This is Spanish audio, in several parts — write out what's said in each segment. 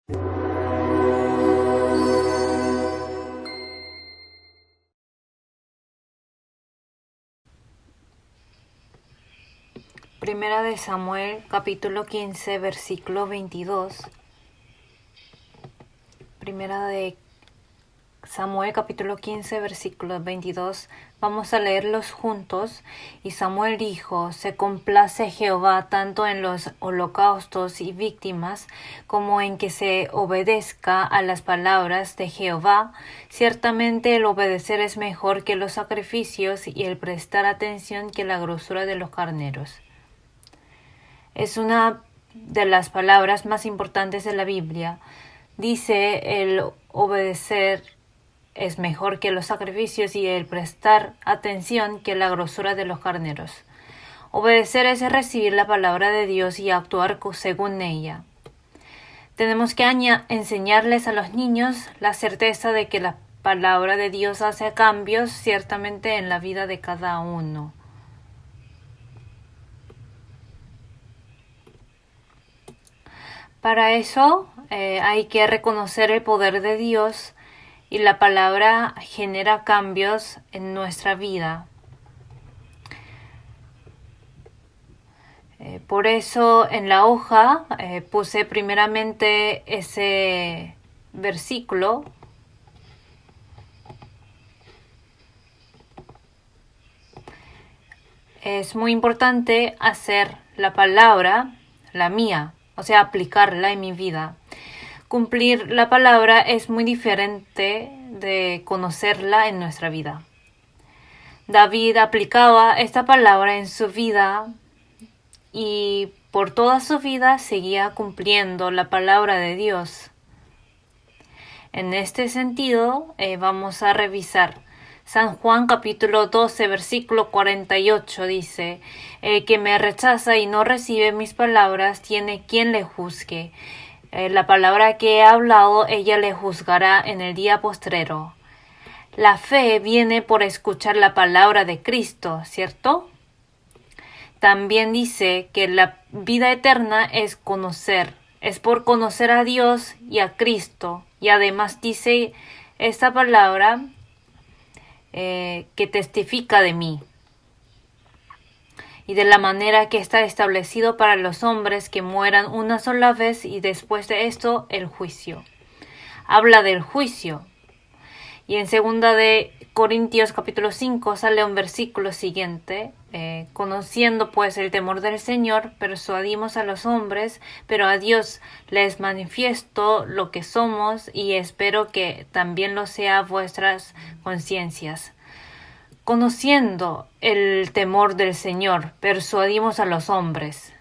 Primera de Samuel, capítulo 15, versículo 22. Primera de Samuel, capítulo 15, versículo 22. Vamos a leerlos juntos. Y Samuel dijo: Se complace Jehová tanto en los holocaustos y víctimas, como en que se obedezca a las palabras de Jehová. Ciertamente el obedecer es mejor que los sacrificios, y el prestar atención que la grosura de los carneros. Es una de las palabras más importantes de la Biblia. Dice: el obedecer es mejor que los sacrificios, y el prestar atención que la grosura de los carneros. Obedecer es recibir la palabra de Dios y actuar según ella. Tenemos que enseñarles a los niños la certeza de que la palabra de Dios hace cambios ciertamente en la vida de cada uno. Para eso hay que reconocer el poder de Dios, y la palabra genera cambios en nuestra vida. Por eso en la hoja puse primeramente ese versículo. Es muy importante hacer la palabra la mía, o sea, aplicarla en mi vida. Cumplir la palabra es muy diferente de conocerla en nuestra vida. David aplicaba esta palabra en su vida y por toda su vida seguía cumpliendo la palabra de Dios. En este sentido, vamos a revisar San Juan capítulo 12, versículo 48 dice: El que me rechaza y no recibe mis palabras tiene quien le juzgue. La palabra que he hablado, ella le juzgará en el día postrero. La fe viene por escuchar la palabra de Cristo, ¿cierto? También dice que la vida eterna es conocer, es por conocer a Dios y a Cristo. Y además dice esta palabra que testifica de mí, y de la manera que está establecido para los hombres que mueran una sola vez, y después de esto el juicio. Habla del juicio. Y en 2 de Corintios capítulo 5 sale un versículo siguiente: conociendo pues el temor del Señor, persuadimos a los hombres, pero a Dios les manifiesto lo que somos, y espero que también lo sea vuestras conciencias. Conociendo el temor del Señor, persuadimos a los hombres.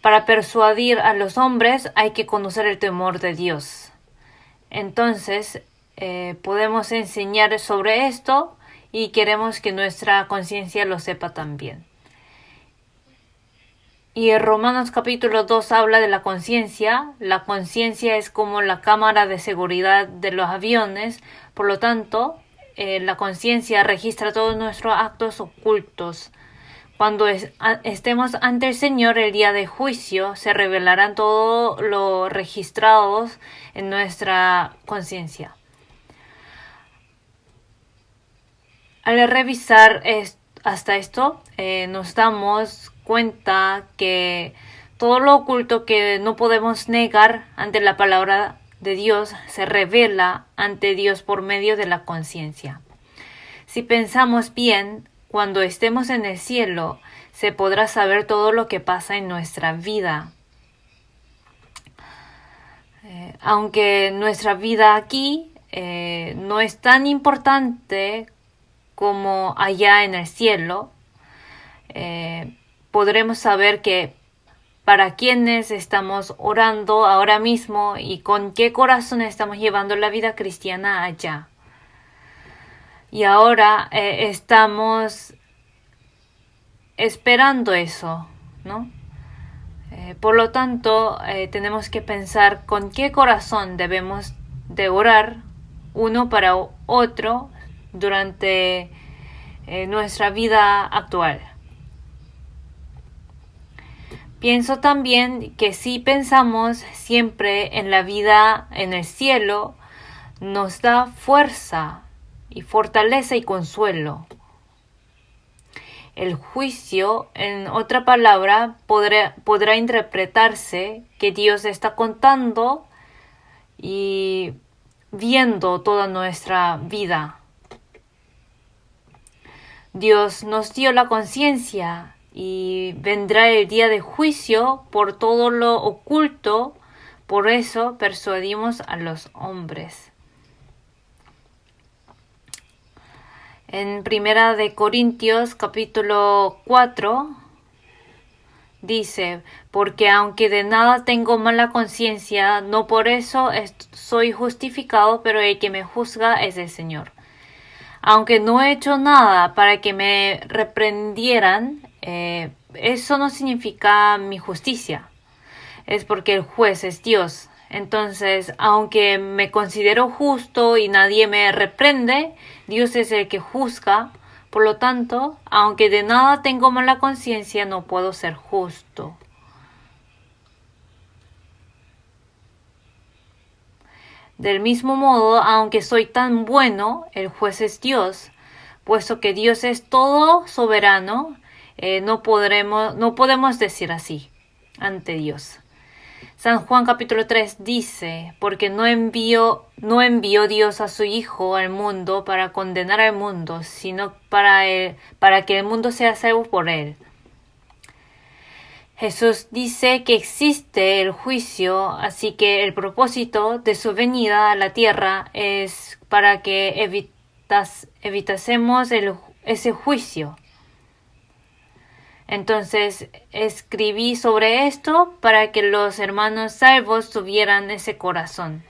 Para persuadir a los hombres hay que conocer el temor de Dios. Entonces, podemos enseñar sobre esto, y queremos que nuestra conciencia lo sepa también. Y en Romanos capítulo 2 habla de la conciencia. La conciencia es como la cámara de seguridad de los aviones. Por lo tanto, la conciencia registra todos nuestros actos ocultos. Cuando estemos ante el Señor el día de juicio, se revelarán todo lo registrados en nuestra conciencia. Al revisar hasta esto, nos damos cuenta que todo lo oculto que no podemos negar ante la palabra de Dios se revela ante Dios por medio de la conciencia. Si pensamos bien, cuando estemos en el cielo, se podrá saber todo lo que pasa en nuestra vida. Aunque nuestra vida aquí no es tan importante como allá en el cielo, podremos saber que para quienes estamos orando ahora mismo y con qué corazón estamos llevando la vida cristiana allá. Y ahora estamos esperando eso, ¿no? Por lo tanto, tenemos que pensar con qué corazón debemos de orar uno para otro durante nuestra vida actual. Pienso también que si pensamos siempre en la vida en el cielo, nos da fuerza y fortaleza y consuelo. El juicio, en otra palabra, podrá interpretarse que Dios está contando y viendo toda nuestra vida. Dios nos dio la conciencia y vendrá el día de juicio por todo lo oculto. Por eso persuadimos a los hombres. En Primera de Corintios capítulo 4 dice: porque aunque de nada tengo mala conciencia, no por eso soy justificado, pero el que me juzga es el Señor. Aunque no he hecho nada para que me reprendieran, eso no significa mi justicia. Es porque el juez es Dios. Entonces, aunque me considero justo y nadie me reprende, Dios es el que juzga. Por lo tanto, aunque de nada tengo mala conciencia, no puedo ser justo. Del mismo modo, aunque soy tan bueno, el juez es Dios. Puesto que Dios es todo soberano, no podemos decir así ante Dios. San Juan capítulo 3 dice: porque no envió Dios a su Hijo al mundo para condenar al mundo, sino para que el mundo sea salvo por él. Jesús dice que existe el juicio, así que el propósito de su venida a la tierra es para que evitásemos ese juicio. Entonces escribí sobre esto para que los hermanos salvos tuvieran ese corazón.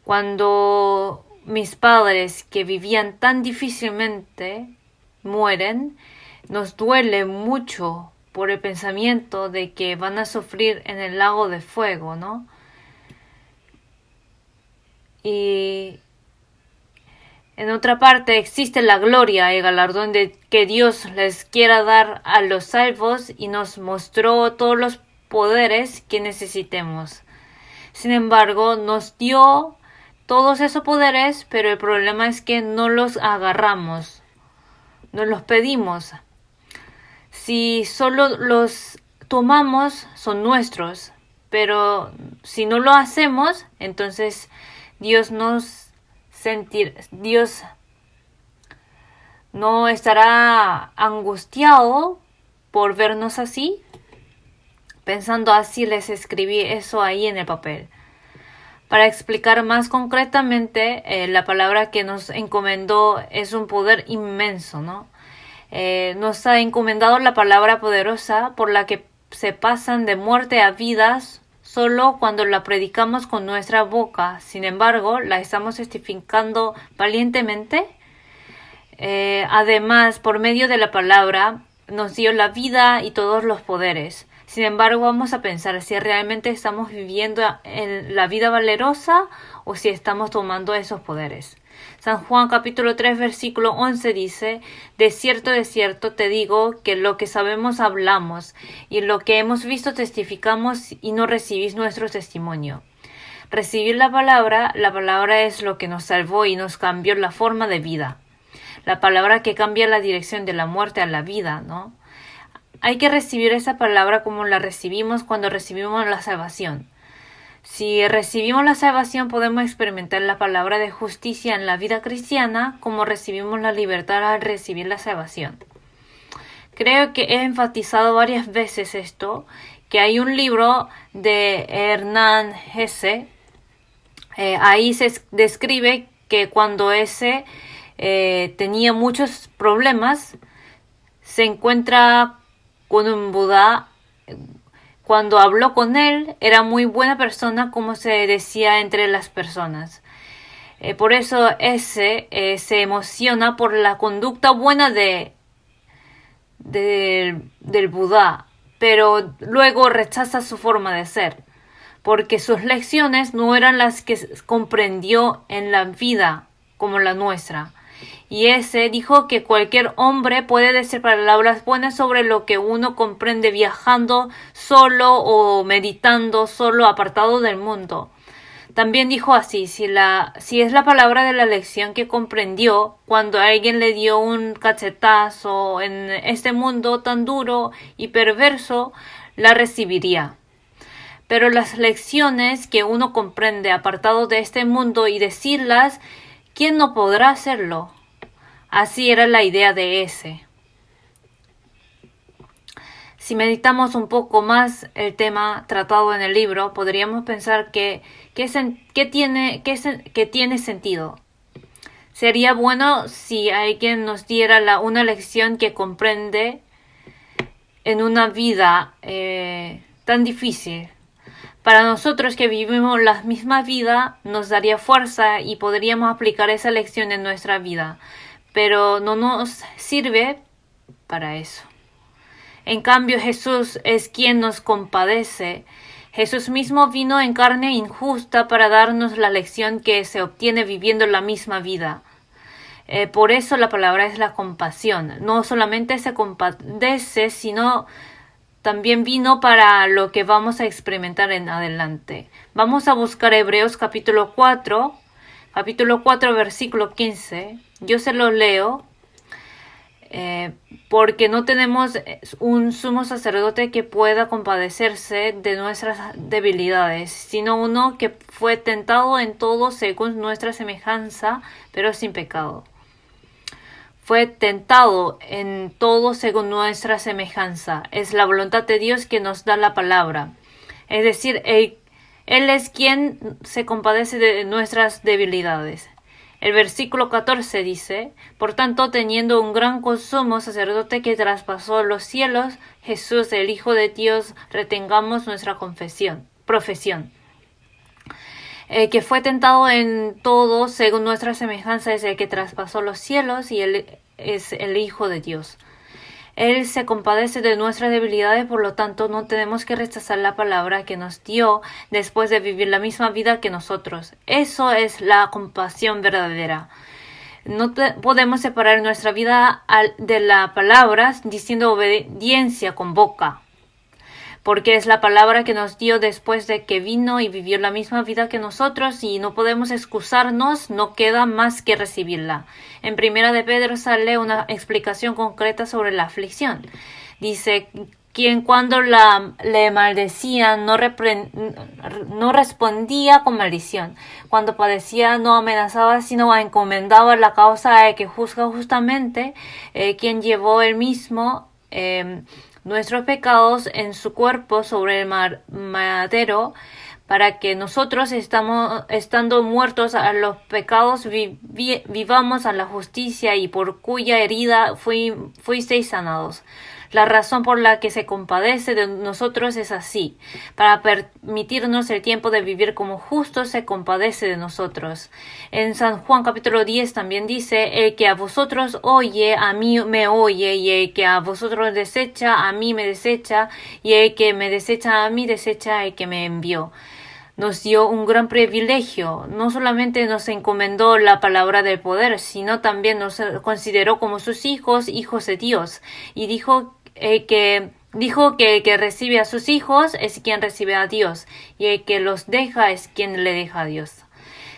Cuando mis padres, que vivían tan difícilmente, mueren, nos duele mucho por el pensamiento de que van a sufrir en el lago de fuego, ¿no? Y en otra parte existe la gloria y el galardón que Dios les quiera dar a los salvos y nos mostró todos los poderes que necesitemos. Sin embargo, nos dio todos esos poderes, pero el problema es que no los agarramos, no los pedimos. Si solo los tomamos, son nuestros, pero si no lo hacemos, entonces Dios no estará angustiado por vernos así. Pensando así, les escribí eso ahí en el papel. Para explicar más concretamente, la palabra que nos encomendó es un poder inmenso, ¿no? Nos ha encomendado la palabra poderosa por la que se pasan de muerte a vidas solo cuando la predicamos con nuestra boca. Sin embargo, la estamos testificando valientemente. Además, por medio de la palabra, nos dio la vida y todos los poderes. Sin embargo, vamos a pensar si realmente estamos viviendo en la vida valerosa o si estamos tomando esos poderes. San Juan capítulo 3 versículo 11 dice: de cierto te digo que lo que sabemos hablamos y lo que hemos visto testificamos y no recibís nuestro testimonio. Recibir la palabra es lo que nos salvó y nos cambió la forma de vida. La palabra que cambia la dirección de la muerte a la vida, ¿no? Hay que recibir esa palabra como la recibimos cuando recibimos la salvación. Si recibimos la salvación, podemos experimentar la palabra de justicia en la vida cristiana como recibimos la libertad al recibir la salvación. Creo que he enfatizado varias veces esto, que hay un libro de Hernán Hesse. Ahí se describe que cuando ese tenía muchos problemas, se encuentra con un Buda. Cuando habló con él, era muy buena persona, como se decía entre las personas. Por eso se emociona por la conducta buena del Buda, pero luego rechaza su forma de ser, porque sus lecciones no eran las que comprendió en la vida como la nuestra. Y ese dijo que cualquier hombre puede decir palabras buenas sobre lo que uno comprende viajando solo o meditando solo, apartado del mundo. También dijo así: si es la palabra de la lección que comprendió cuando alguien le dio un cachetazo en este mundo tan duro y perverso, la recibiría. Pero las lecciones que uno comprende apartado de este mundo y decirlas, ¿quién no podrá hacerlo? Así era la idea de ese. Si meditamos un poco más el tema tratado en el libro, podríamos pensar que tiene sentido. Sería bueno si alguien nos diera una lección que comprende en una vida tan difícil. Para nosotros que vivimos la misma vida, nos daría fuerza y podríamos aplicar esa lección en nuestra vida. Pero no nos sirve para eso. En cambio, Jesús es quien nos compadece. Jesús mismo vino en carne injusta para darnos la lección que se obtiene viviendo la misma vida. Por eso la palabra es la compasión. No solamente se compadece, sino también vino para lo que vamos a experimentar en adelante. Vamos a buscar Hebreos capítulo 4, versículo 15. Yo se lo leo. Porque no tenemos un sumo sacerdote que pueda compadecerse de nuestras debilidades, sino uno que fue tentado en todo según nuestra semejanza, pero sin pecado. Fue tentado en todo según nuestra semejanza. Es la voluntad de Dios que nos da la palabra. Es decir, Él es quien se compadece de nuestras debilidades. El versículo 14 dice: por tanto, teniendo un gran sumo sacerdote que traspasó los cielos, Jesús, el Hijo de Dios, retengamos nuestra profesión. El que fue tentado en todo según nuestra semejanza es el que traspasó los cielos y Él es el Hijo de Dios. Él se compadece de nuestras debilidades, por lo tanto no tenemos que rechazar la palabra que nos dio después de vivir la misma vida que nosotros. Eso es la compasión verdadera. No podemos separar nuestra vida de la palabra diciendo obediencia con boca, porque es la palabra que nos dio después de que vino y vivió la misma vida que nosotros, y no podemos excusarnos, no queda más que recibirla. En Primera de Pedro sale una explicación concreta sobre la aflicción. Dice: quien cuando le maldecían no respondía con maldición. Cuando padecía no amenazaba, sino encomendaba la causa al que juzga justamente, quien llevó él mismo nuestros pecados en su cuerpo sobre el madero, para que nosotros, estando muertos a los pecados, vivamos a la justicia, y por cuya herida fuisteis sanados. La razón por la que se compadece de nosotros es así: para permitirnos el tiempo de vivir como justos, se compadece de nosotros. En San Juan capítulo 10 también dice: el que a vosotros oye, a mí me oye, y el que a vosotros desecha, a mí me desecha, y el que me desecha a mí, desecha al que me envió. Nos dio un gran privilegio. No solamente nos encomendó la palabra del poder, sino también nos consideró como sus hijos de Dios. Y dijo que el que recibe a sus hijos es quien recibe a Dios, y el que los deja es quien le deja a Dios.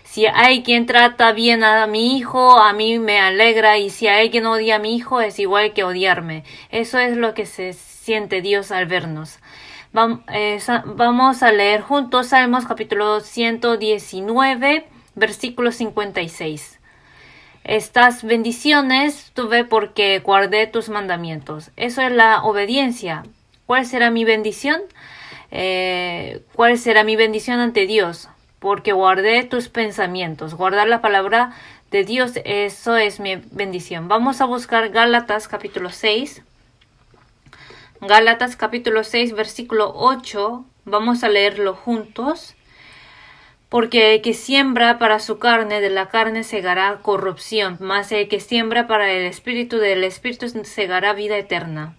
Si hay quien trata bien a mi hijo, a mí me alegra, y si alguien odia a mi hijo, es igual que odiarme. Eso es lo que se siente Dios al vernos. Vamos a leer juntos Salmos capítulo 119, versículo 56. Estas bendiciones tuve porque guardé tus mandamientos. Eso es la obediencia. ¿Cuál será mi bendición? ¿Cuál será mi bendición ante Dios? Porque guardé tus pensamientos. Guardar la palabra de Dios, eso es mi bendición. Vamos a buscar Gálatas capítulo 6. Gálatas capítulo 6, versículo 8. Vamos a leerlo juntos. Porque el que siembra para su carne, de la carne segará corrupción, mas el que siembra para el espíritu, del espíritu segará vida eterna.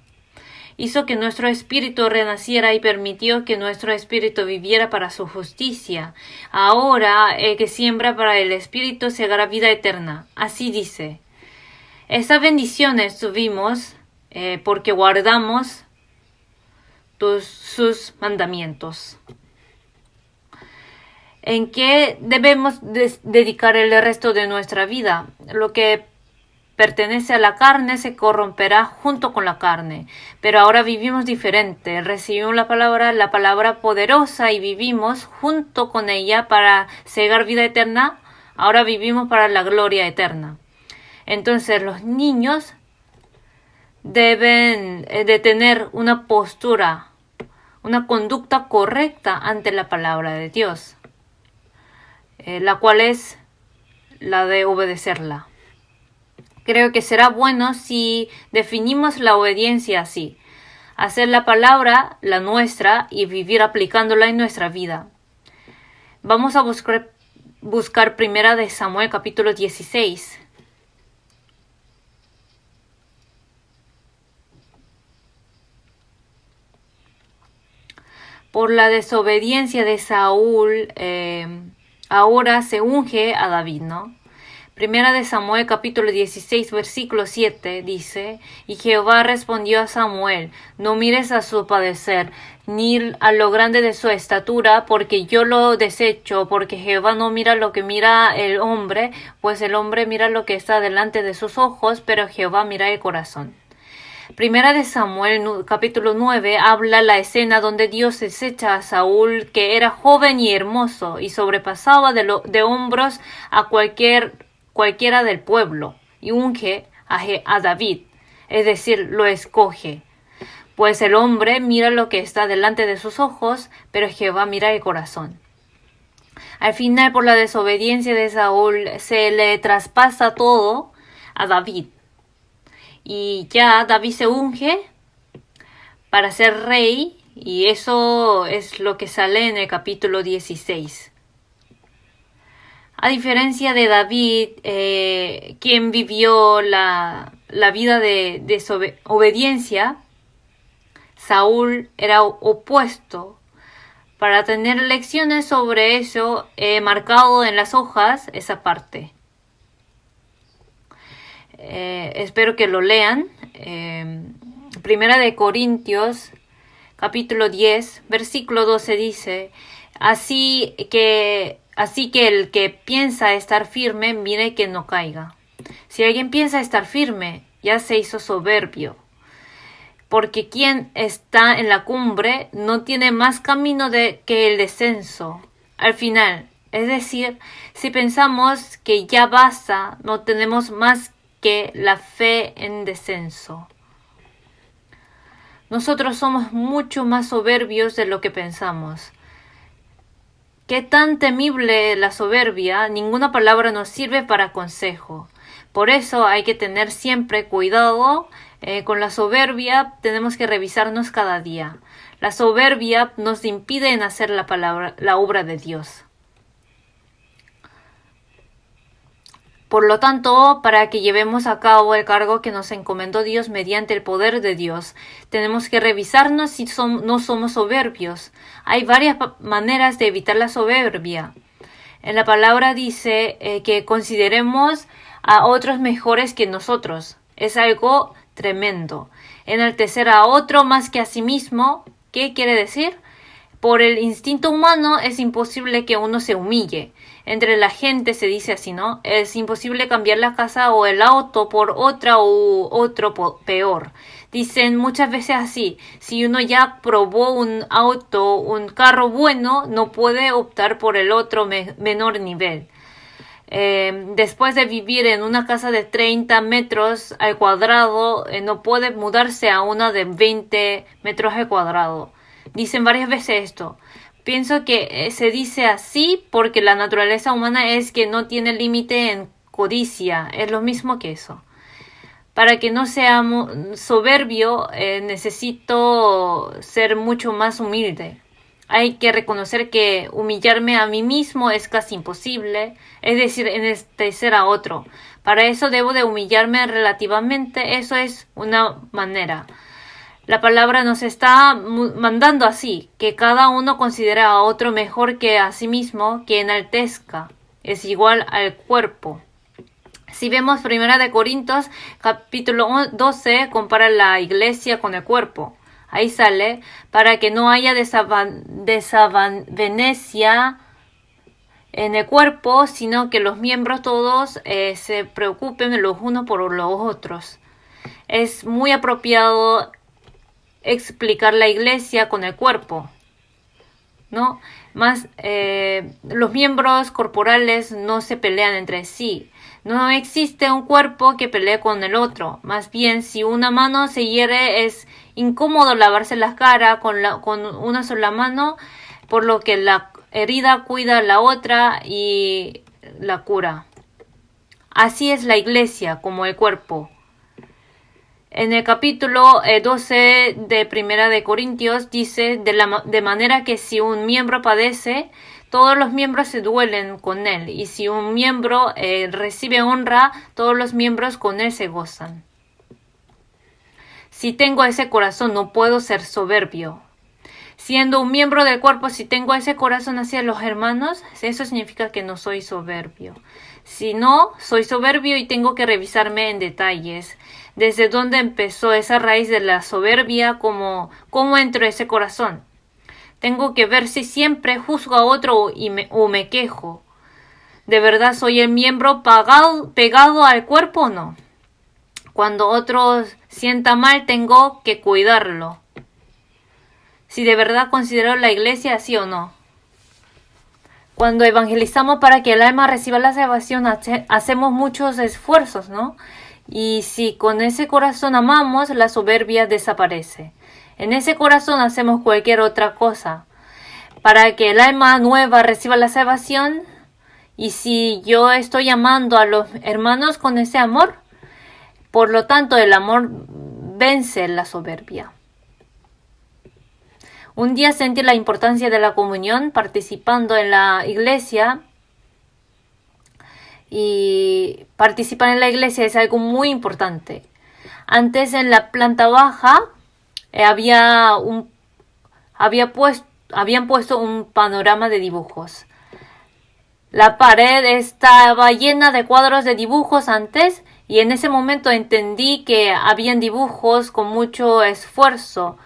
Hizo que nuestro espíritu renaciera y permitió que nuestro espíritu viviera para su justicia. Ahora el que siembra para el espíritu segará vida eterna. Así dice: Esas bendiciones tuvimos porque guardamos sus mandamientos. ¿En qué debemos dedicar el resto de nuestra vida? Lo que pertenece a la carne se corromperá junto con la carne, pero ahora vivimos diferente. Recibimos la palabra poderosa y vivimos junto con ella para cegar vida eterna. Ahora vivimos para la gloria eterna. Entonces los niños deben de tener una postura, una conducta correcta ante la palabra de Dios, la cual es la de obedecerla. Creo que será bueno si definimos la obediencia así: hacer la palabra la nuestra y vivir aplicándola en nuestra vida. Vamos a buscar primera de Samuel capítulo 16. Por la desobediencia de Saúl, ahora se unge a David, ¿no? Primera de Samuel capítulo 16 versículo 7 dice: y Jehová respondió a Samuel: no mires a su padecer, ni a lo grande de su estatura, porque yo lo desecho, porque Jehová no mira lo que mira el hombre, pues el hombre mira lo que está delante de sus ojos, pero Jehová mira el corazón. Primera de Samuel capítulo 9 habla la escena donde Dios desecha a Saúl, que era joven y hermoso, y sobrepasaba de hombros a cualquiera del pueblo, y unge a David, es decir, lo escoge. Pues el hombre mira lo que está delante de sus ojos, pero Jehová mira el corazón. Al final, por la desobediencia de Saúl, se le traspasa todo a David. Y ya David se unge para ser rey, y eso es lo que sale en el capítulo 16. A diferencia de David, quien vivió la vida de desobediencia, Saúl era opuesto. Para tener lecciones sobre eso, he marcado en las hojas esa parte. Espero que lo lean. Primera de Corintios, capítulo 10, versículo 12 dice: Así que el que piensa estar firme, mire que no caiga. Si alguien piensa estar firme, ya se hizo soberbio. Porque quien está en la cumbre no tiene más camino que el descenso. Al final, es decir, si pensamos que ya basta, no tenemos más que la fe en descenso. Nosotros somos mucho más soberbios de lo que pensamos. Qué tan temible la soberbia, ninguna palabra nos sirve para consejo. Por eso hay que tener siempre cuidado con la soberbia. Tenemos que revisarnos cada día. La soberbia nos impide en hacer la obra de Dios. Por lo tanto, para que llevemos a cabo el cargo que nos encomendó Dios mediante el poder de Dios, tenemos que revisarnos si no somos soberbios. Hay varias maneras de evitar la soberbia. En la palabra dice que consideremos a otros mejores que nosotros. Es algo tremendo. Enaltecer a otro más que a sí mismo. ¿Qué quiere decir? Por el instinto humano es imposible que uno se humille. Entre la gente se dice así, ¿no? Es imposible cambiar la casa o el auto por otra u otro peor. Dicen muchas veces así: si uno ya probó un carro bueno, no puede optar por el otro menor nivel. Después de vivir en una casa de 30 metros al cuadrado, no puede mudarse a una de 20 metros al cuadrado. Dicen varias veces esto. Pienso que se dice así porque la naturaleza humana es que no tiene límite en codicia. Es lo mismo que eso. Para que no sea soberbio, necesito ser mucho más humilde. Hay que reconocer que humillarme a mí mismo es casi imposible, es decir, enaltecer a otro. Para eso debo de humillarme relativamente. Eso es una manera. La palabra nos está mandando así, que cada uno considera a otro mejor que a sí mismo, que enaltezca, es igual al cuerpo. Si vemos 1 Corintios, capítulo 12, compara la iglesia con el cuerpo. Ahí sale, para que no haya desavenencia en el cuerpo, sino que los miembros todos se preocupen los unos por los otros. Es muy apropiado explicar la iglesia con el cuerpo, ¿no? Más, los miembros corporales no se pelean entre sí. No existe un cuerpo que pelee con el otro. Más bien, si una mano se hiere, es incómodo lavarse la cara con una sola mano, por lo que la herida cuida a la otra y la cura. Así es la iglesia como el cuerpo. En el capítulo 12 de 1 Corintios dice, de manera que si un miembro padece, todos los miembros se duelen con él, y si un miembro recibe honra, todos los miembros con él se gozan. Si tengo ese corazón, no puedo ser soberbio. Siendo un miembro del cuerpo, si tengo ese corazón hacia los hermanos, eso significa que no soy soberbio. Si no, soy soberbio y tengo que revisarme en detalles. ¿Desde dónde empezó esa raíz de la soberbia? ¿Cómo entró ese corazón? Tengo que ver si siempre juzgo a otro o me quejo. ¿De verdad soy el miembro pegado al cuerpo o no? Cuando otro sienta mal, tengo que cuidarlo. Si de verdad considero la iglesia así o no. Cuando evangelizamos para que el alma reciba la salvación, hacemos muchos esfuerzos, ¿no? Y si con ese corazón amamos, la soberbia desaparece. En ese corazón hacemos cualquier otra cosa para que el alma nueva reciba la salvación. Y si yo estoy amando a los hermanos con ese amor, por lo tanto el amor vence la soberbia. Un día sentí la importancia de la comunión participando en la iglesia. Y participar en la iglesia es algo muy importante. Antes en la planta baja habían puesto un panorama de dibujos. La pared estaba llena de cuadros de dibujos antes, y en ese momento entendí que habían dibujos con mucho esfuerzo.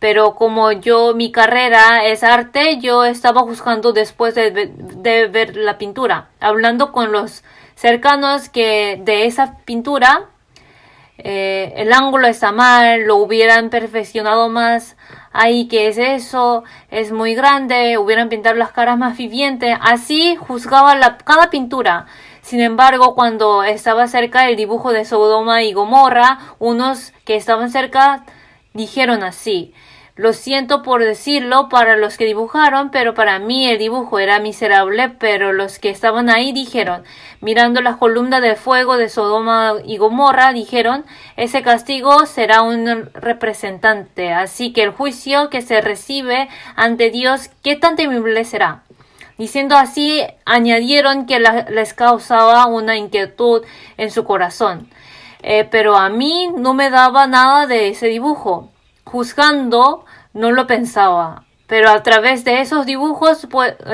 Pero como mi carrera es arte, yo estaba juzgando después de ver la pintura, hablando con los cercanos que de esa pintura el ángulo está mal, lo hubieran perfeccionado más. Ay, ¿qué es eso? Es muy grande, hubieran pintado las caras más vivientes. Así juzgaba cada pintura. Sin embargo, cuando estaba cerca el dibujo de Sodoma y Gomorra, unos que estaban cerca dijeron así: lo siento por decirlo para los que dibujaron, pero para mí el dibujo era miserable. Pero los que estaban ahí dijeron, mirando las columnas de fuego de Sodoma y Gomorra, dijeron, ese castigo será un representante. Así que el juicio que se recibe ante Dios, ¿qué tan temible será? Diciendo así, añadieron que les causaba una inquietud en su corazón. Pero a mí no me daba nada de ese dibujo. Juzgando, no lo pensaba, pero a través de esos dibujos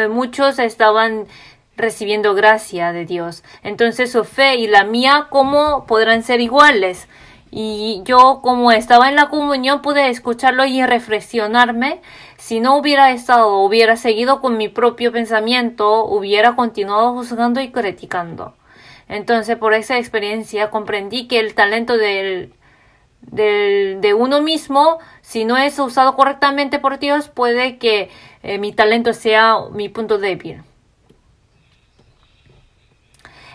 muchos estaban recibiendo gracia de Dios. Entonces su fe y la mía, ¿cómo podrán ser iguales? Y yo, como estaba en la comunión, pude escucharlo y reflexionarme. Si no hubiera seguido con mi propio pensamiento, hubiera continuado juzgando y criticando. Entonces, por esa experiencia comprendí que el talento de uno mismo, si no es usado correctamente por Dios, puede que mi talento sea mi punto débil.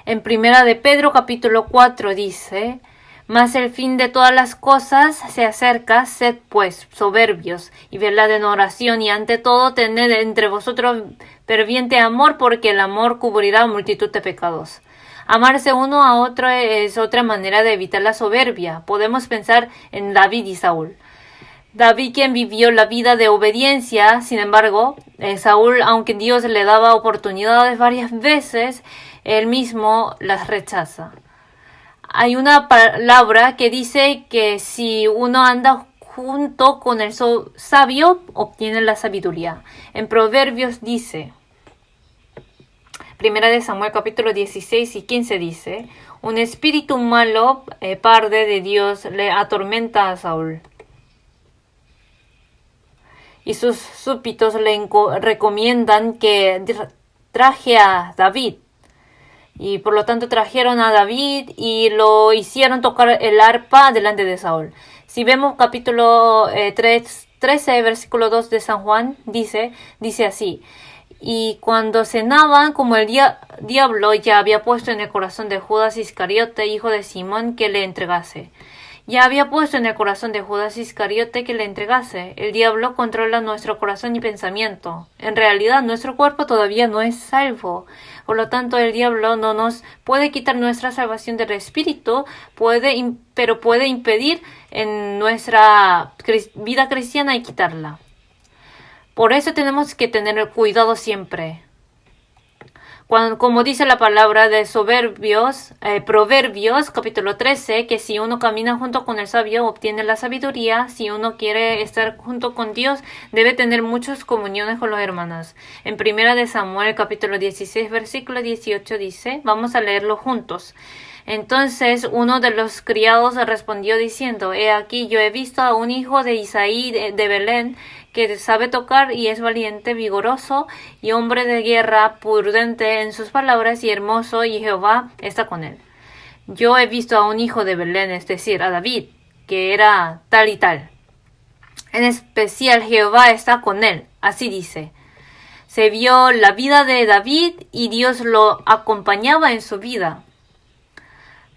En 1 Pedro capítulo 4 dice, mas el fin de todas las cosas se acerca, sed pues soberbios y velad en oración, y ante todo tened entre vosotros ferviente amor, porque el amor cubrirá multitud de pecados. Amarse uno a otro es otra manera de evitar la soberbia. Podemos pensar en David y Saúl. David, quien vivió la vida de obediencia, sin embargo, Saúl, aunque Dios le daba oportunidades varias veces, él mismo las rechaza. Hay una palabra que dice que si uno anda junto con el sabio, obtiene la sabiduría. En Proverbios dice, Primera de Samuel capítulo 16 y 15 dice: un espíritu malo, parte de Dios, le atormenta a Saúl. Y sus súbditos le recomiendan que traje a David. Y por lo tanto trajeron a David y lo hicieron tocar el arpa delante de Saúl. Si vemos capítulo 13, versículo 2 de San Juan, dice así: y cuando cenaban, como el diablo ya había puesto en el corazón de Judas Iscariote, hijo de Simón, que le entregase. Ya había puesto en el corazón de Judas Iscariote que le entregase. El diablo controla nuestro corazón y pensamiento. En realidad, nuestro cuerpo todavía no es salvo. Por lo tanto, el diablo no nos puede quitar nuestra salvación del espíritu, pero puede impedir en nuestra vida cristiana y quitarla. Por eso tenemos que tener cuidado siempre. Como dice la palabra de Proverbios, capítulo 13, que si uno camina junto con el sabio, obtiene la sabiduría. Si uno quiere estar junto con Dios, debe tener muchas comuniones con los hermanos. En Primera de Samuel, capítulo 16, versículo 18 dice, vamos a leerlo juntos. Entonces uno de los criados respondió diciendo: he aquí, yo he visto a un hijo de Isaí de Belén, que sabe tocar y es valiente, vigoroso y hombre de guerra, prudente en sus palabras y hermoso, y Jehová está con él. Yo he visto a un hijo de Belén, es decir, a David, que era tal y tal. En especial Jehová está con él, así dice. Se vio la vida de David y Dios lo acompañaba en su vida.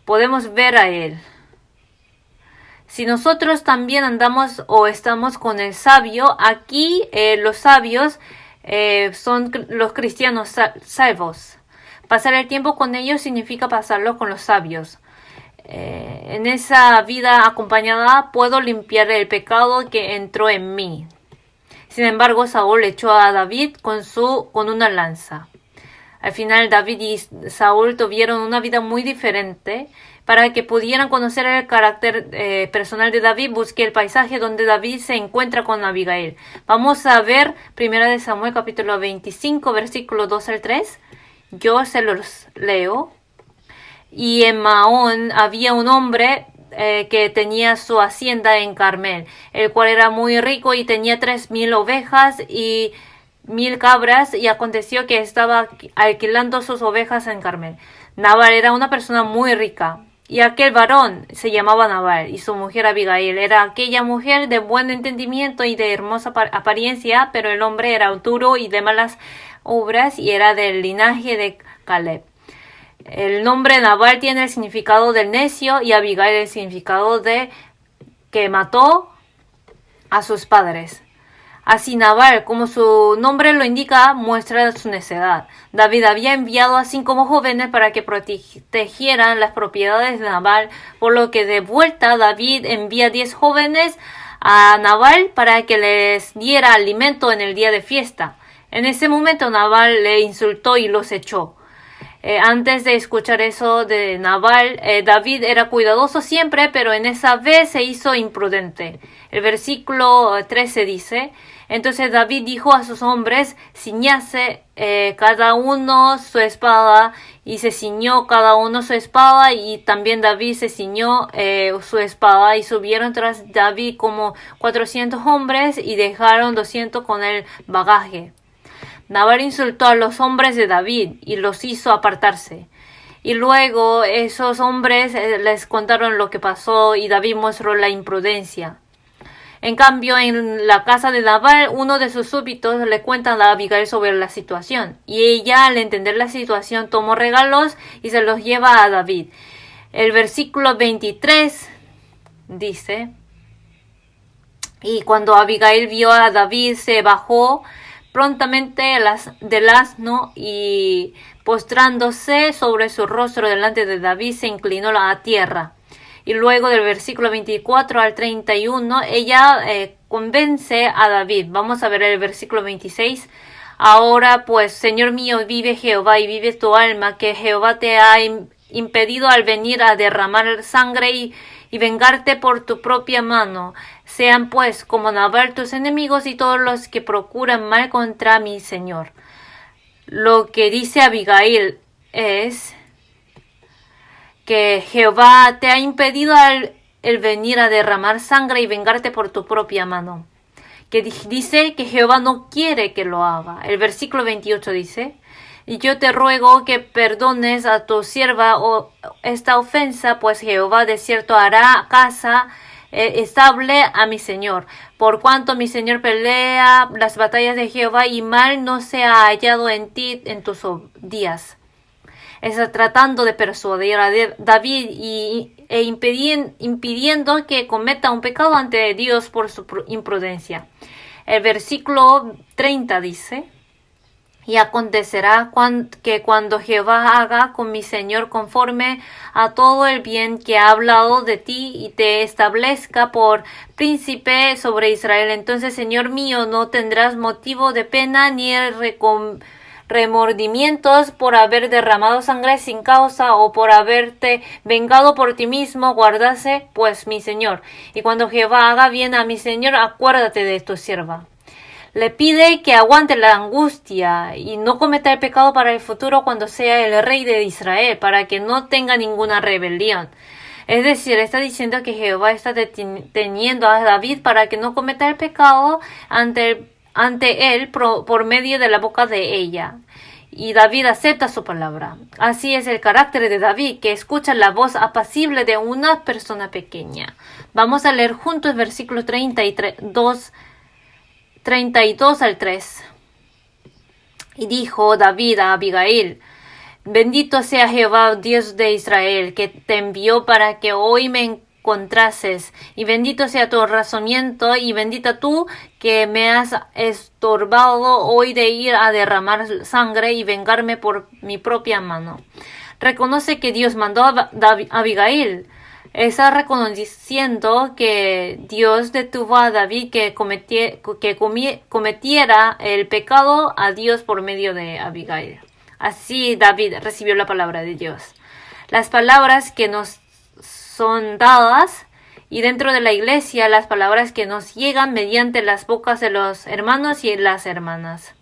Podemos ver a él. Si nosotros también andamos o estamos con el sabio, aquí los sabios son los cristianos salvos. Pasar el tiempo con ellos significa pasarlo con los sabios. En esa vida acompañada puedo limpiar el pecado que entró en mí. Sin embargo, Saúl echó a David con una lanza. Al final, David y Saúl tuvieron una vida muy diferente. Para que pudieran conocer el carácter personal de David, busqué el paisaje donde David se encuentra con Abigail. Vamos a ver 1 de Samuel capítulo 25, versículo 2 al 3. Yo se los leo. Y en Maón había un hombre que tenía su hacienda en Carmel, el cual era muy rico y tenía 3,000 ovejas y 1,000 cabras, y aconteció que estaba alquilando sus ovejas en Carmel. Nabal era una persona muy rica. Y aquel varón se llamaba Nabal, y su mujer Abigail era aquella mujer de buen entendimiento y de hermosa apariencia, pero el hombre era duro y de malas obras, y era del linaje de Caleb. El nombre Nabal tiene el significado del necio, y Abigail el significado de que mató a sus padres. Así Nabal, como su nombre lo indica, muestra su necedad. David había enviado a 5 jóvenes para que protegieran las propiedades de Nabal, por lo que de vuelta David envía 10 jóvenes a Nabal para que les diera alimento en el día de fiesta. En ese momento Nabal le insultó y los echó. Antes de escuchar eso de Nabal, David era cuidadoso siempre, pero en esa vez se hizo imprudente. El versículo 13 dice: entonces David dijo a sus hombres: ciñase cada uno su espada, y se ciñó cada uno su espada, y también David se ciñó su espada, y subieron tras David como 400 hombres, y dejaron 200 con el bagaje. Nabal insultó a los hombres de David y los hizo apartarse. Y luego esos hombres les contaron lo que pasó, y David mostró la imprudencia. En cambio, en la casa de Nabal, uno de sus súbditos le cuenta a Abigail sobre la situación, y ella, al entender la situación, tomó regalos y se los lleva a David. El versículo 23 dice: y cuando Abigail vio a David, se bajó prontamente del asno, y postrándose sobre su rostro delante de David, se inclinó a tierra. Y luego del versículo 24 al 31, ella convence a David. Vamos a ver el versículo 26. Ahora pues, Señor mío, vive Jehová y vive tu alma, que Jehová te ha impedido al venir a derramar sangre y vengarte por tu propia mano. Sean pues como Nabal tus enemigos y todos los que procuran mal contra mi Señor. Lo que dice Abigail es que Jehová te ha impedido el venir a derramar sangre y vengarte por tu propia mano. Que dice que Jehová no quiere que lo haga. El versículo 28 dice: y yo te ruego que perdones a tu sierva esta ofensa, pues Jehová de cierto hará casa estable a mi Señor. Por cuanto mi Señor pelea las batallas de Jehová, y mal no se ha hallado en ti en tus días. Está tratando de persuadir a David e impidiendo que cometa un pecado ante Dios por su imprudencia. El versículo 30 dice: y acontecerá que cuando Jehová haga con mi Señor conforme a todo el bien que ha hablado de ti, y te establezca por príncipe sobre Israel, entonces, Señor mío, no tendrás motivo de pena ni remordimientos por haber derramado sangre sin causa, o por haberte vengado por ti mismo. Guárdase pues mi Señor, y cuando Jehová haga bien a mi Señor, acuérdate de tu sierva. Le pide que aguante la angustia y no cometa el pecado para el futuro cuando sea el rey de Israel, para que no tenga ninguna rebelión. Es decir, está diciendo que Jehová está deteniendo a David para que no cometa el pecado ante él por medio de la boca de ella. Y David acepta su palabra. Así es el carácter de David, que escucha la voz apacible de una persona pequeña. Vamos a leer juntos versículo 32 al 3. Y dijo David a Abigail: bendito sea Jehová, Dios de Israel, que te envió para que hoy me encontrases, y bendito sea tu razonamiento, y bendita tú que me has estorbado hoy de ir a derramar sangre y vengarme por mi propia mano. Reconoce que Dios mandó a Abigail. Está reconociendo que Dios detuvo a David que cometiera el pecado a Dios por medio de Abigail. Así David recibió la palabra de Dios. Las palabras que nos son dadas, y dentro de la iglesia, las palabras que nos llegan mediante las bocas de los hermanos y las hermanas.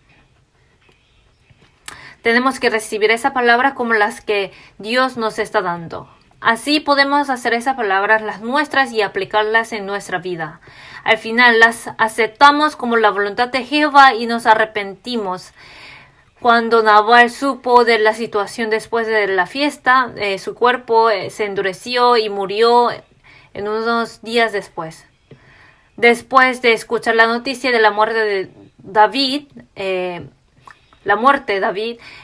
Tenemos que recibir esa palabra como las que Dios nos está dando. Así podemos hacer esas palabras las nuestras y aplicarlas en nuestra vida. Al final las aceptamos como la voluntad de Jehová y nos arrepentimos. Cuando Nabal supo de la situación después de la fiesta, su cuerpo se endureció y murió en unos días después. Después de escuchar la noticia de la muerte de David,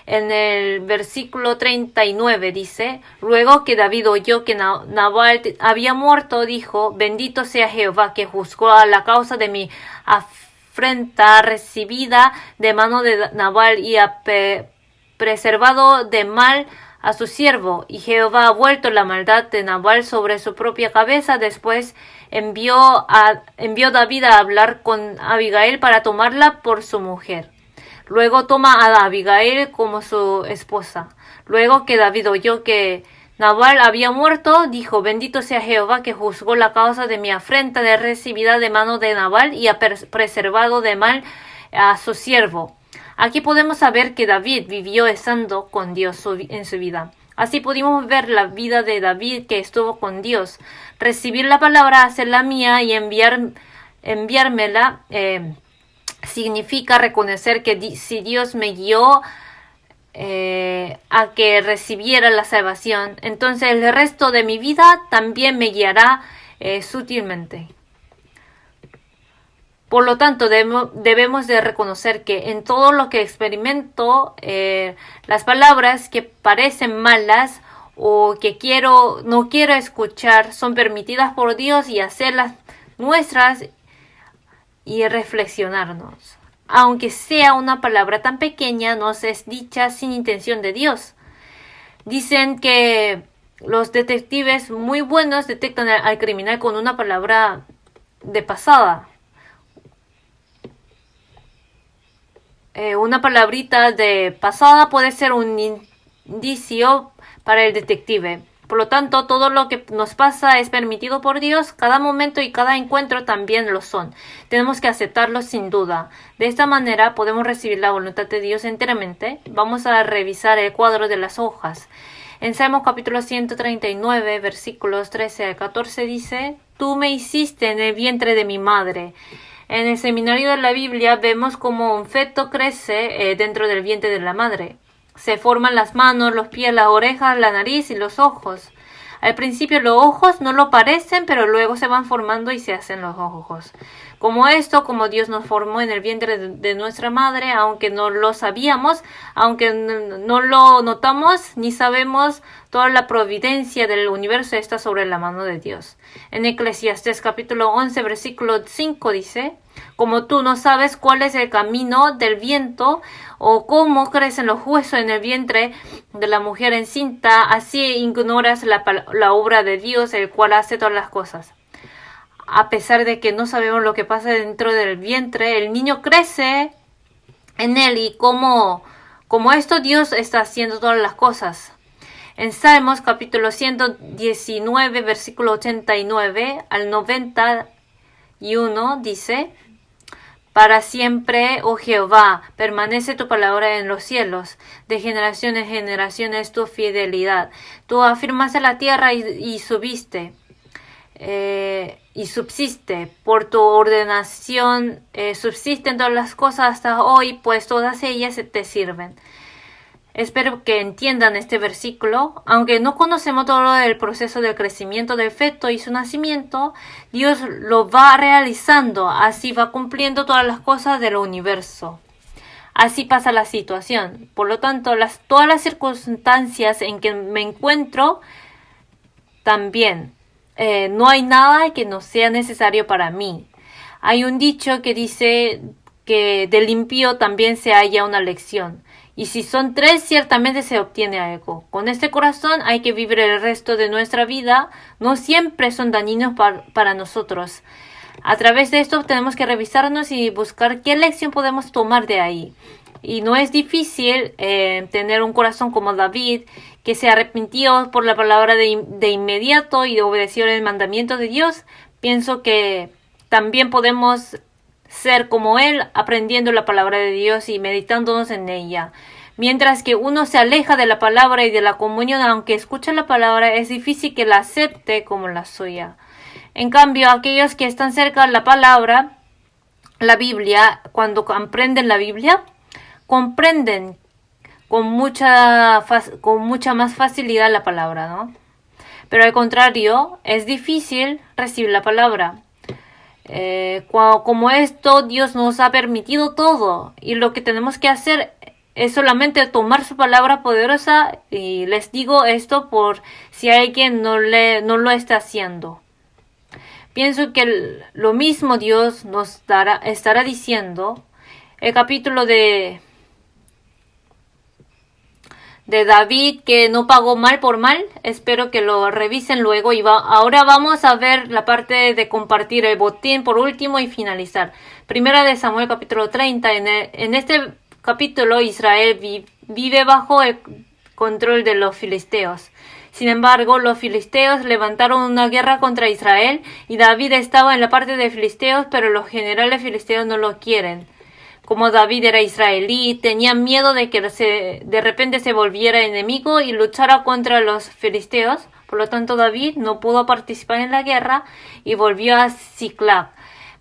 en el versículo 39 dice: luego que David oyó que Nabal había muerto, dijo: bendito sea Jehová, que juzgó a la causa de mi afrenta recibida de mano de Nabal, y ha preservado de mal a su siervo. Y Jehová ha vuelto la maldad de Nabal sobre su propia cabeza. Después envió David a hablar con Abigail para tomarla por su mujer. Luego toma a Abigail como su esposa. Luego que David oyó que Nabal había muerto, dijo: bendito sea Jehová, que juzgó la causa de mi afrenta de recibida de mano de Nabal, y ha preservado de mal a su siervo. Aquí podemos saber que David vivió estando con Dios en su vida. Así pudimos ver la vida de David, que estuvo con Dios. Recibir la palabra, hacerla mía y enviármela, significa reconocer que si Dios me guió a que recibiera la salvación, entonces el resto de mi vida también me guiará sutilmente. Por lo tanto, debemos de reconocer que en todo lo que experimento, las palabras que parecen malas o que no quiero escuchar son permitidas por Dios, y hacerlas nuestras y reflexionarnos. Aunque sea una palabra tan pequeña, nos es dicha sin intención de Dios. Dicen que los detectives muy buenos detectan al criminal con una palabra de pasada. Una palabrita de pasada puede ser un indicio para el detective. Por lo tanto, todo lo que nos pasa es permitido por Dios. Cada momento y cada encuentro también lo son. Tenemos que aceptarlo sin duda. De esta manera podemos recibir la voluntad de Dios enteramente. Vamos a revisar el cuadro de las hojas. En Salmos capítulo 139, versículos 13 al 14 dice: Tú me hiciste en el vientre de mi madre. En el seminario de la Biblia vemos cómo un feto crece dentro del vientre de la madre. Se forman las manos, los pies, las orejas, la nariz y los ojos. Al principio los ojos no lo parecen, pero luego se van formando y se hacen los ojos. Como Dios nos formó en el vientre de nuestra madre, aunque no lo sabíamos, aunque no lo notamos ni sabemos, toda la providencia del universo está sobre la mano de Dios. En Eclesiastés capítulo 11, versículo 5 dice: Como tú no sabes cuál es el camino del viento o cómo crecen los huesos en el vientre de la mujer encinta, así ignoras la obra de Dios, el cual hace todas las cosas. A pesar de que no sabemos lo que pasa dentro del vientre, el niño crece en él y como esto Dios está haciendo todas las cosas. En Salmos capítulo 119, versículo 89 al 91 dice: Para siempre, oh Jehová, permanece tu palabra en los cielos. De generación en generación es tu fidelidad. Tú afirmaste la tierra y subiste. Y subsiste. Por tu ordenación subsisten todas las cosas hasta hoy, pues todas ellas te sirven. Espero que entiendan este versículo. Aunque no conocemos todo el proceso del crecimiento del feto y su nacimiento, Dios lo va realizando, así va cumpliendo todas las cosas del universo. Así pasa la situación. Por lo tanto, todas las circunstancias en que me encuentro también. No hay nada que no sea necesario para mí. Hay un dicho que dice que del impío también se halla una lección. Y si son tres, ciertamente se obtiene algo. Con este corazón hay que vivir el resto de nuestra vida. No siempre son dañinos para nosotros. A través de esto tenemos que revisarnos y buscar qué lección podemos tomar de ahí. Y no es difícil tener un corazón como David, que se arrepintió por la palabra de inmediato y obedeció el mandamiento de Dios. Pienso que también podemos ser como él, aprendiendo la palabra de Dios y meditándonos en ella. Mientras que uno se aleja de la palabra y de la comunión, aunque escucha la palabra, es difícil que la acepte como la suya. En cambio, aquellos que están cerca de la palabra, la Biblia, cuando aprenden la Biblia, comprenden con mucha más facilidad la palabra, ¿no? Pero al contrario, es difícil recibir la palabra. Como esto, Dios nos ha permitido todo y lo que tenemos que hacer es solamente tomar su palabra poderosa, y les digo esto por si alguien no lo está haciendo. Pienso que lo mismo Dios nos estará diciendo. El capítulo de David, que no pagó mal por mal, espero que lo revisen luego. Ahora vamos a ver la parte de compartir el botín por último y finalizar. Primera de Samuel capítulo 30. En este capítulo Israel vive bajo el control de los filisteos. Sin embargo, los filisteos levantaron una guerra contra Israel y David estaba en la parte de filisteos, pero los generales filisteos no lo quieren. Como David era israelí, tenían miedo de que de repente se volviera enemigo y luchara contra los filisteos. Por lo tanto, David no pudo participar en la guerra y volvió a Siclag.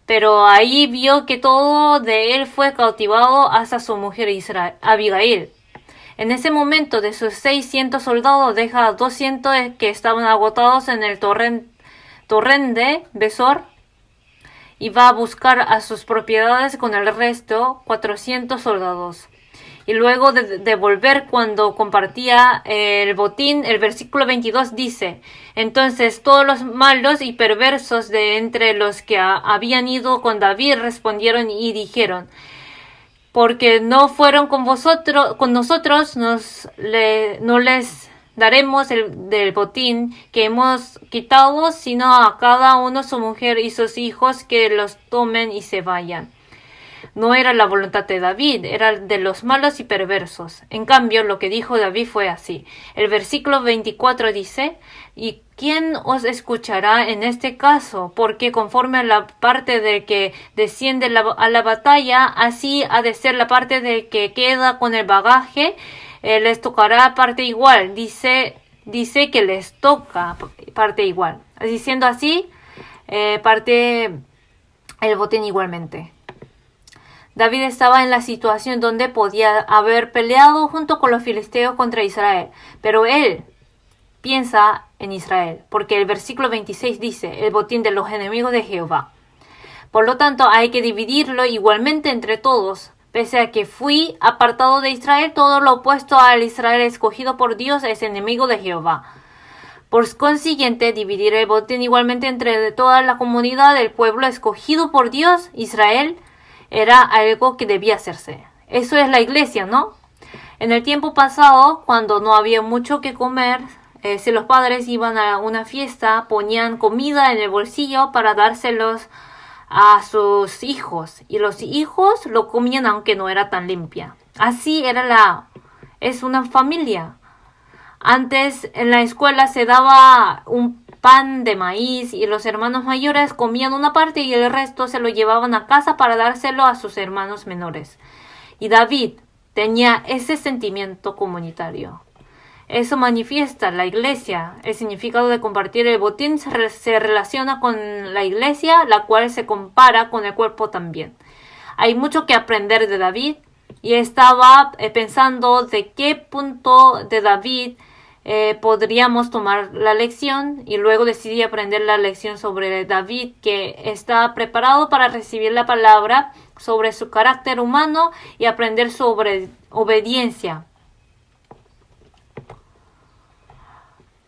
Pero ahí vio que todo de él fue cautivado hasta su mujer Abigail. En ese momento, de sus 600 soldados, deja a 200 que estaban agotados en el torrente Besor y va a buscar a sus propiedades con el resto, 400 soldados. Y luego de volver, cuando compartía el botín, el versículo 22 dice: Entonces todos los malos y perversos de entre los que habían ido con David respondieron y dijeron: Porque no fueron con nosotros, no les daremos del botín que hemos quitado, sino a cada uno su mujer y sus hijos, que los tomen y se vayan. No era la voluntad de David, era de los malos y perversos. En cambio, lo que dijo David fue así. El versículo 24 dice: ¿Y quién os escuchará en este caso? Porque conforme a la parte del que desciende a la batalla, así ha de ser la parte del que queda con el bagaje, les tocará parte igual. Dice que les toca parte igual. Diciendo así, parte el botín igualmente. David estaba en la situación donde podía haber peleado junto con los filisteos contra Israel, pero él piensa en Israel, porque el versículo 26 dice: el botín de los enemigos de Jehová. Por lo tanto, hay que dividirlo igualmente entre todos. Pese a que fui apartado de Israel, todo lo opuesto al Israel escogido por Dios es enemigo de Jehová. Por consiguiente, dividir el botín igualmente entre toda la comunidad del pueblo escogido por Dios, Israel, era algo que debía hacerse. Eso es la iglesia, ¿no? En el tiempo pasado, cuando no había mucho que comer, si los padres iban a una fiesta, ponían comida en el bolsillo para dárselos a sus hijos, y los hijos lo comían aunque no era tan limpia. Así es una familia. Antes en la escuela se daba un pan de maíz y los hermanos mayores comían una parte y el resto se lo llevaban a casa para dárselo a sus hermanos menores. Y David tenía ese sentimiento comunitario. Eso manifiesta la iglesia. El significado de compartir el botín se relaciona con la iglesia, la cual se compara con el cuerpo también. Hay mucho que aprender de David y estaba pensando de qué punto de David podríamos tomar la lección, y luego decidí aprender la lección sobre David, que está preparado para recibir la palabra sobre su carácter humano y aprender sobre obediencia.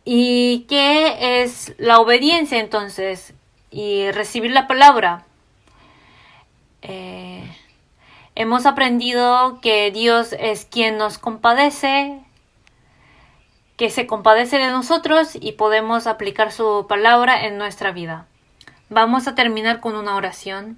¿Y qué es la obediencia entonces? Y recibir la palabra. Hemos aprendido que Dios es quien nos compadece, que se compadece de nosotros y podemos aplicar su palabra en nuestra vida. Vamos a terminar con una oración.